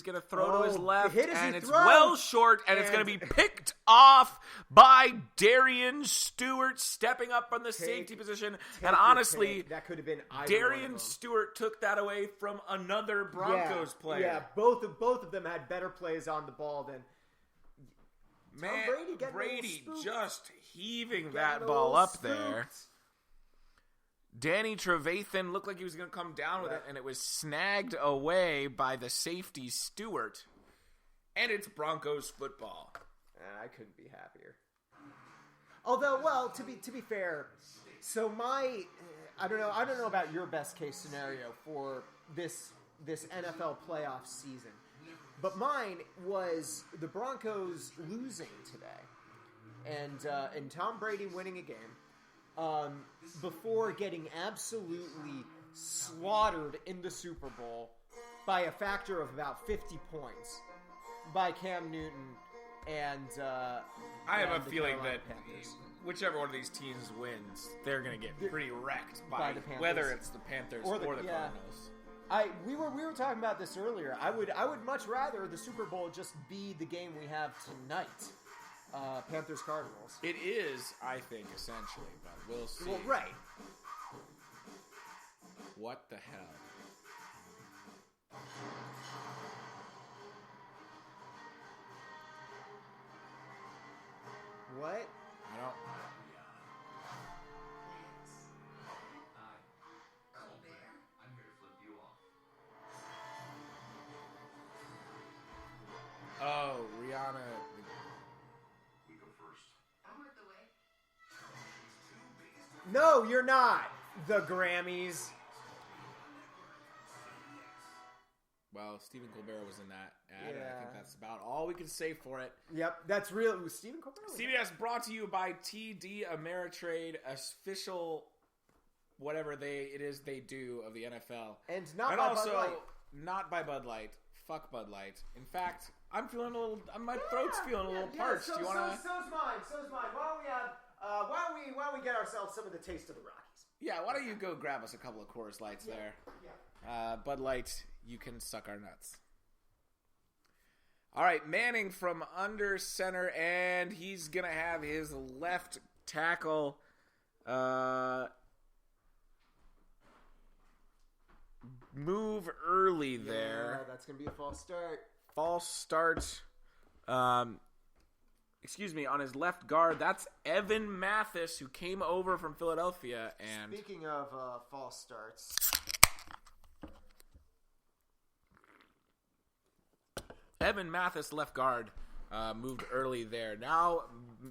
going to throw to his left, and it's throws. well short, and it's going to be picked off by Darian Stewart stepping up from the safety position. And honestly, that could have been Darian Stewart took that away from another Broncos player. Yeah, both of them had better plays on the ball than Man, Brady just heaving that a ball little up spooked. there. Danny Trevathan looked like he was going to come down with it, and it was snagged away by the safety Stewart. And it's Broncos football. I couldn't be happier. Although, well, to be fair, so I don't know about your best case scenario for this NFL playoff season, but mine was the Broncos losing today, and Tom Brady winning a game. Before getting absolutely slaughtered in the Super Bowl by a factor of about 50 points by Cam Newton and I have a feeling Carolina that Panthers. whichever one of these teams wins, they're going to get pretty wrecked by the Panthers. whether it's the Panthers or the Cardinals. We were talking about this earlier. I would much rather the Super Bowl just be the game we have tonight. Panthers Cardinals. It is, I think, essentially, but we'll see. Well, right. What the hell? What? I don't. Oh, Rihanna. We go first. I'm with the way. No, you're not. The Grammys. Well, Stephen Colbert was in that ad. And I Yeah. think that's about all we can say for it. Yep, that's real. It was Stephen Colbert. CBS brought to you by TD Ameritrade, official whatever they do of the NFL. And not and by also Bud Light. not by Bud Light. Fuck Bud Light. In fact, I'm feeling a little. My throat's feeling a little parched. So, Do you want to? So's mine. Why don't we get ourselves some of the taste of the Rockies? Yeah. Why don't you go grab us a couple of Coors Lights there? Yeah. Bud Light, you can suck our nuts. All right, Manning from under center, and he's gonna have his left tackle. Move early there. Yeah, that's gonna be a false start. False start. On his left guard. That's Evan Mathis, who came over from Philadelphia. And Speaking of false starts, Evan Mathis, left guard, moved early there. Now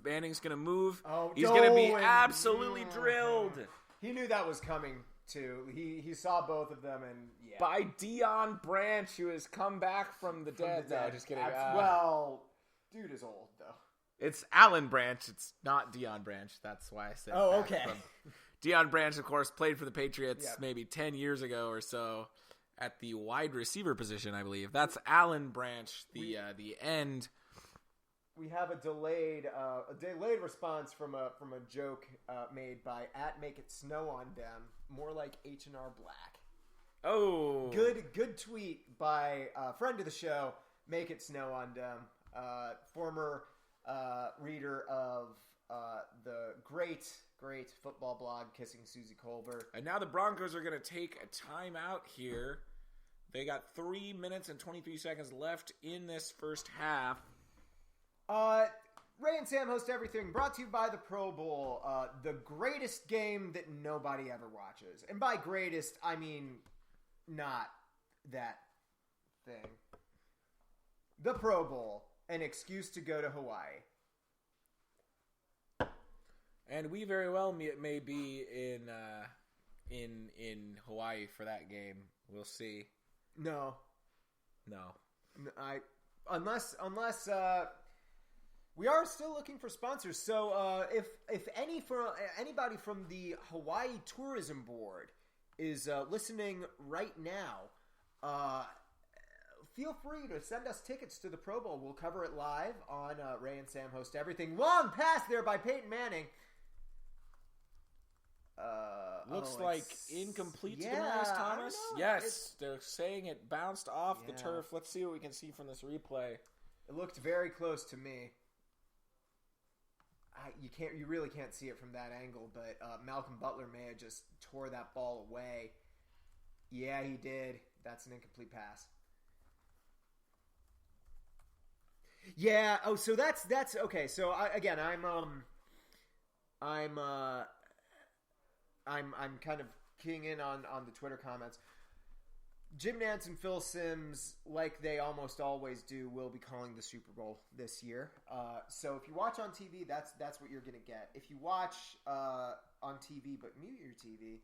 Manning's going to move. He's going to be absolutely drilled. He knew that was coming too. He saw both of them, and By Deion Branch, who has come back from the dead. No, just kidding. Well, dude is old though. It's Alan Branch. It's not Deion Branch. That's why I said. Oh, okay. Deion Branch, of course, played for the Patriots maybe 10 years ago or so at the wide receiver position, I believe. That's Alan Branch, the end. We have a delayed response from a joke made by @MakeItSnowOnDem, more like H&R Black. Oh, Good tweet by a friend of the show, Make It Snow on Dem, former reader of the great football blog Kissing Susie Colbert. And now the Broncos are going to take a timeout here. They got 3 minutes and 23 seconds left in this first half. Ray and Sam host everything, brought to you by the Pro Bowl, the greatest game that nobody ever watches. And by greatest, I mean not that thing. The Pro Bowl, an excuse to go to Hawaii. And we very well may be in Hawaii for that game. We'll see. No. Unless we are still looking for sponsors. So if anybody from the Hawaii Tourism Board is listening right now, feel free to send us tickets to the Pro Bowl. We'll cover it live on Ray and Sam Host Everything. Long pass there by Peyton Manning. Looks like incomplete to yeah, Demaryius I Thomas. don't know. Yes, they're saying it bounced off the Yeah. turf. Let's see what we can see from this replay. It looked very close to me. You really can't see it from that angle, but Malcolm Butler may have just tore that ball away. Yeah, he did. That's an incomplete pass. Yeah. Oh, so that's okay. So I'm kind of keying in on the Twitter comments. Jim Nantz and Phil Simms, like they almost always do, will be calling the Super Bowl this year. So if you watch on TV, that's what you're going to get. If you watch on TV but mute your TV,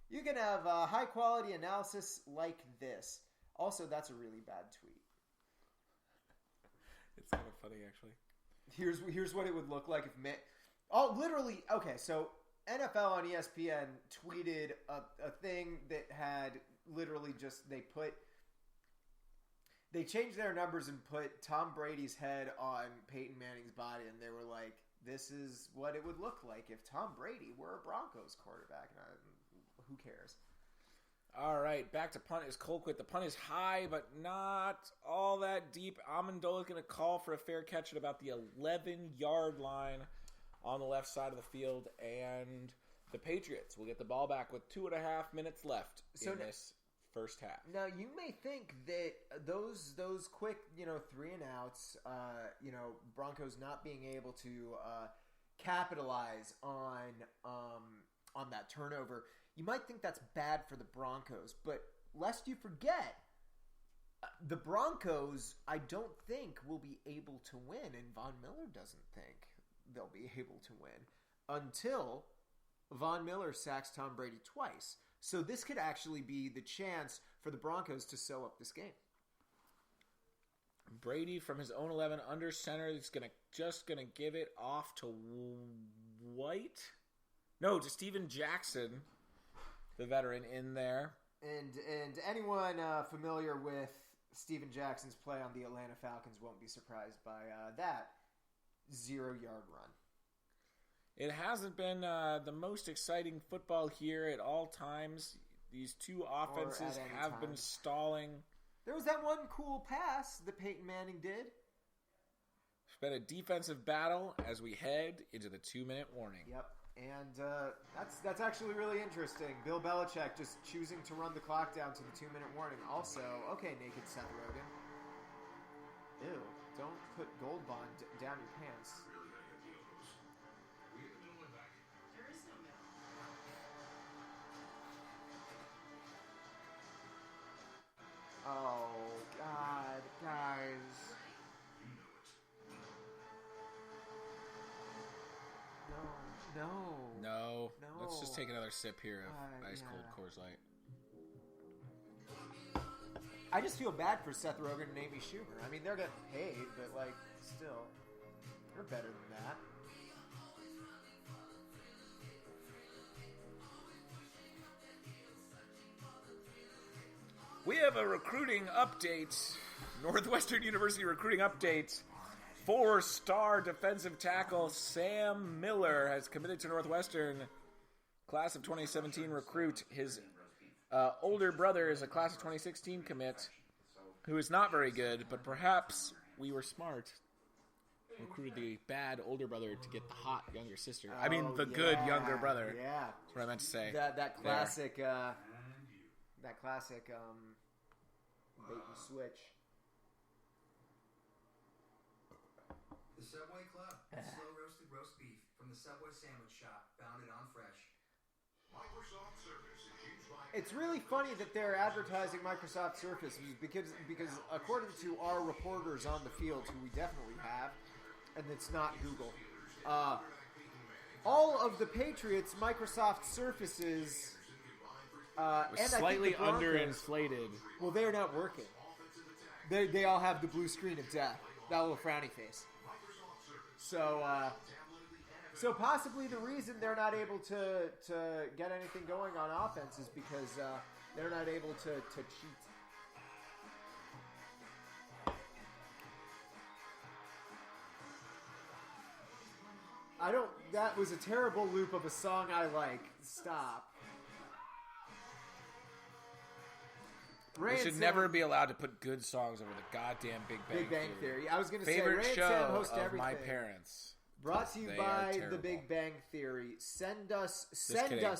you can have high quality analysis like this. Also, that's a really bad tweet. It's kind of funny, actually. Here's what it would look like if literally, okay, so NFL on ESPN tweeted a thing that had literally just they changed their numbers and put Tom Brady's head on Peyton Manning's body, and they were like, this is what it would look like if Tom Brady were a Broncos quarterback. And who cares? All right, back to punt is Colquitt. The punt is high, but not all that deep. Amendola is going to call for a fair catch at about the 11-yard line on the left side of the field, and the Patriots will get the ball back with 2.5 minutes left in this first half. Now, you may think that those quick, 3 and outs, Broncos not being able to capitalize on that turnover, you might think that's bad for the Broncos, but lest you forget, the Broncos, I don't think, will be able to win, and Von Miller doesn't think they'll be able to win until Von Miller sacks Tom Brady twice. So this could actually be the chance for the Broncos to sew up this game. Brady from his own 11 under center is just gonna give it off to White. No, to Steven Jackson, the veteran in there. And anyone familiar with Steven Jackson's play on the Atlanta Falcons won't be surprised by that 0-yard run. It hasn't been the most exciting football here at all times. These two offenses have been stalling. There was that one cool pass that Peyton Manning did. It's been a defensive battle as we head into the 2-minute warning. Yep, and that's actually really interesting. Bill Belichick just choosing to run the clock down to the 2-minute warning. Also, okay, naked Seth Rogen. Ew, don't put Gold Bond down your pants. Oh, God, guys. No. Let's just take another sip here of ice cold Coors Light. I just feel bad for Seth Rogen and Amy Schumer. I mean, they're getting paid, but, still, they're better than that. We have a recruiting update. Northwestern University recruiting update. 4-star defensive tackle Sam Miller has committed to Northwestern. Class of 2017 recruit. His older brother is a class of 2016 commit who is not very good, but perhaps we were smart. Recruited the bad older brother to get the hot younger sister. Good younger brother. Yeah. That's what I meant to say. That classic... That classic bait and switch. The Subway Club. Slow roasted roast beef from the Subway sandwich shop. Found it on Fresh. Microsoft Surface is used by... It's really funny that they're advertising Microsoft Surface because according to our reporters on the field, who we definitely have, and it's not Google, all of the Patriots Microsoft Surfaces... was slightly underinflated. Well, they're not working. They all have the blue screen of death, that little frowny face. So possibly the reason they're not able to get anything going on offense is because they're not able to cheat. That was a terrible loop of a song I like. Stop. We should never be allowed to put good songs over the goddamn Big Bang Theory. I was going to say, favorite Ray and show Sam host of everything. my parents. Brought to you They by are The terrible. Big Bang Theory. Send us.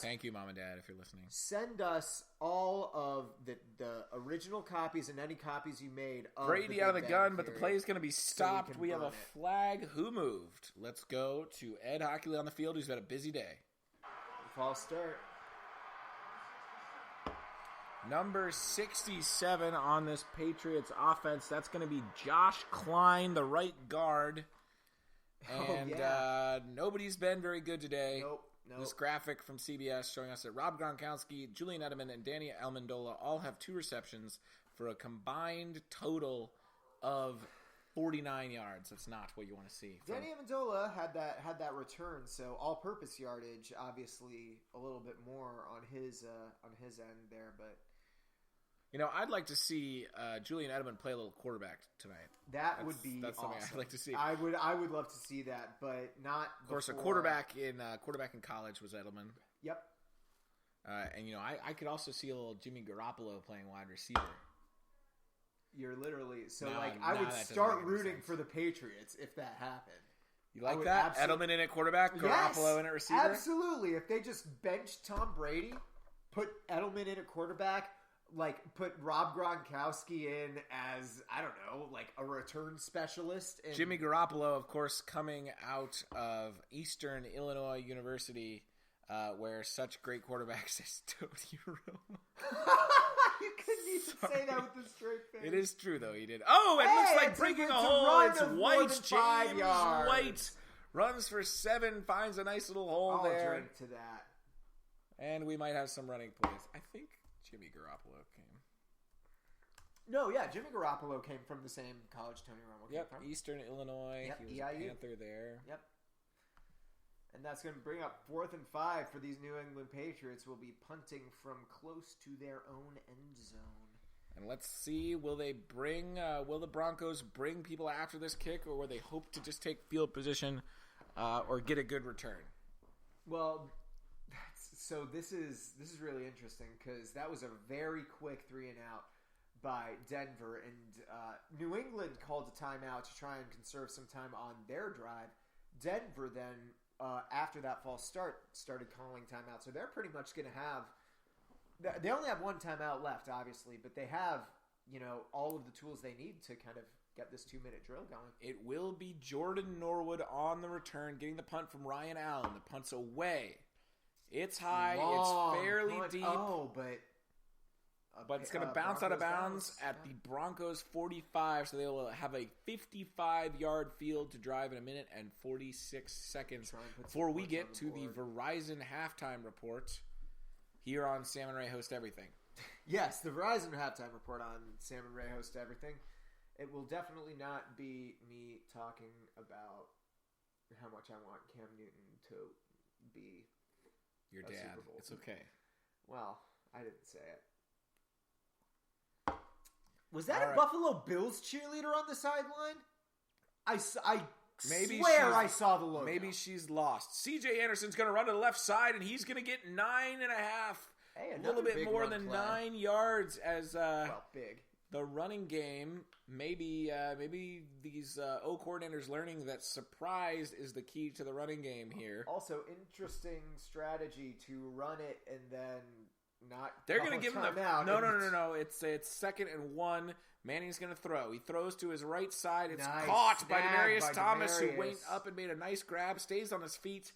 Thank you, Mom and Dad, if you're listening. Send us all of the original copies and any copies you made of Brady the out of the Big gun, Bang but the Theory. play is going to be stopped. can We have a burn it. flag. Who moved? Let's go to Ed Hockley on the field, who's had a busy day. False start. Number 67 on this Patriots offense. That's going to be Josh Klein, the right guard. And nobody's been very good today. Nope. This graphic from CBS showing us that Rob Gronkowski, Julian Edelman, and Danny Amendola all have 2 receptions for a combined total of 49 yards. That's not what you want to see. Danny Amendola had that return, so all-purpose yardage, obviously a little bit more on his end there, but I'd like to see Julian Edelman play a little quarterback tonight. That's awesome. Something I'd like to see. I would love to see that, but not. Of course, before. a quarterback in college was Edelman. Yep. And I could also see a little Jimmy Garoppolo playing wide receiver. You're literally I would that doesn't start make any rooting sense. for the Patriots if that happened. You like that? Edelman in at quarterback, Garoppolo in at receiver? Absolutely. If they just benched Tom Brady, put Edelman in at quarterback, put Rob Gronkowski in as, I don't know, a return specialist. And Jimmy Garoppolo, of course, coming out of Eastern Illinois University, where such great quarterbacks as Tony Romo. You couldn't even say that with a straight face. It is true, though. He did. Oh, it looks like breaking a hole. It's White. James White runs for 7, finds a nice little hole there. I'll drink to that. And we might have some running plays. I think Jimmy Garoppolo came. No, yeah, Jimmy Garoppolo came from the same college Tony Romo came from. Eastern Illinois. Yep, He was EIU. a Panther there. Yep. And that's going to bring up 4th and 5 for these New England Patriots. Will be punting from close to their own end zone. And let's see, will the Broncos bring people after this kick, or will they hope to just take field position or get a good return? Well, this is really interesting because that was a very quick 3 and out by Denver, and New England called a timeout to try and conserve some time on their drive. Denver then, after that false start, started calling timeout, so they're pretty much going to have. They only have 1 timeout left, obviously, but they have, all of the tools they need to kind of get this 2-minute drill going. It will be Jordan Norwood on the return, getting the punt from Ryan Allen. The punt's away. It's high. Long it's fairly punt. deep. Oh, but it's going to bounce out of bounds at the Broncos 45, so they will have a 55-yard field to drive in 1 minute and 46 seconds before we get to the Verizon halftime report here on Sam and Ray Host Everything. Yes, the Verizon halftime report on Sam and Ray Host Everything. It will definitely not be me talking about how much I want Cam Newton to be your a dad. Super Bowl. It's okay. Well, I didn't say it. Was that All a right. Buffalo Bills cheerleader on the sideline? I Maybe swear I saw the logo. Maybe she's lost. C.J. Anderson's going to run to the left side, and he's going to get 9.5. Hey, A little bit more than 9 yards as big. the running game. Maybe these O coordinators learning that surprise is the key to the running game here. Also, interesting strategy to run it and then not. They're going to give him the out. No. It's 2nd and 1. Manning's going to throw. He throws to his right side. It's Nice caught by snag Demaryius by Thomas, who Demaryius. went up and made a nice grab. Stays on his feet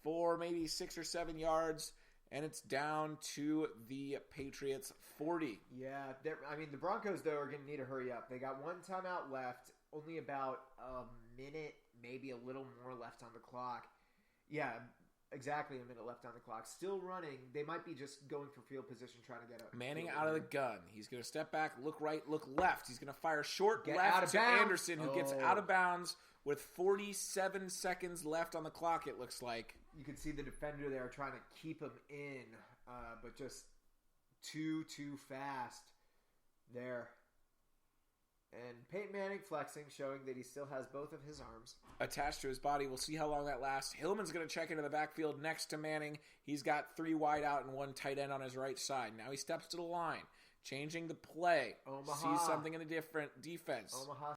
for maybe 6 or 7 yards, and it's down to the Patriots 40. Yeah, the Broncos, though, are going to need to hurry up. They got 1 timeout left, only about a minute, maybe a little more left on the clock. Yeah, exactly a minute left on the clock. Still running. They might be just going for field position, trying to get up. Manning out of the gun. He's going to step back, look right, look left. He's going to fire short Get out left of to bounds. Anderson, who gets out of bounds with 47 seconds left on the clock, it looks like. You can see the defender there trying to keep him in, but just too fast there. And Peyton Manning flexing, showing that he still has both of his arms Attached to his body. We'll see how long that lasts. Hillman's going to check into the backfield next to Manning. He's got 3 wide out and 1 tight end on his right side. Now he steps to the line. changing the play, Omaha. see something in a different defense. Omaha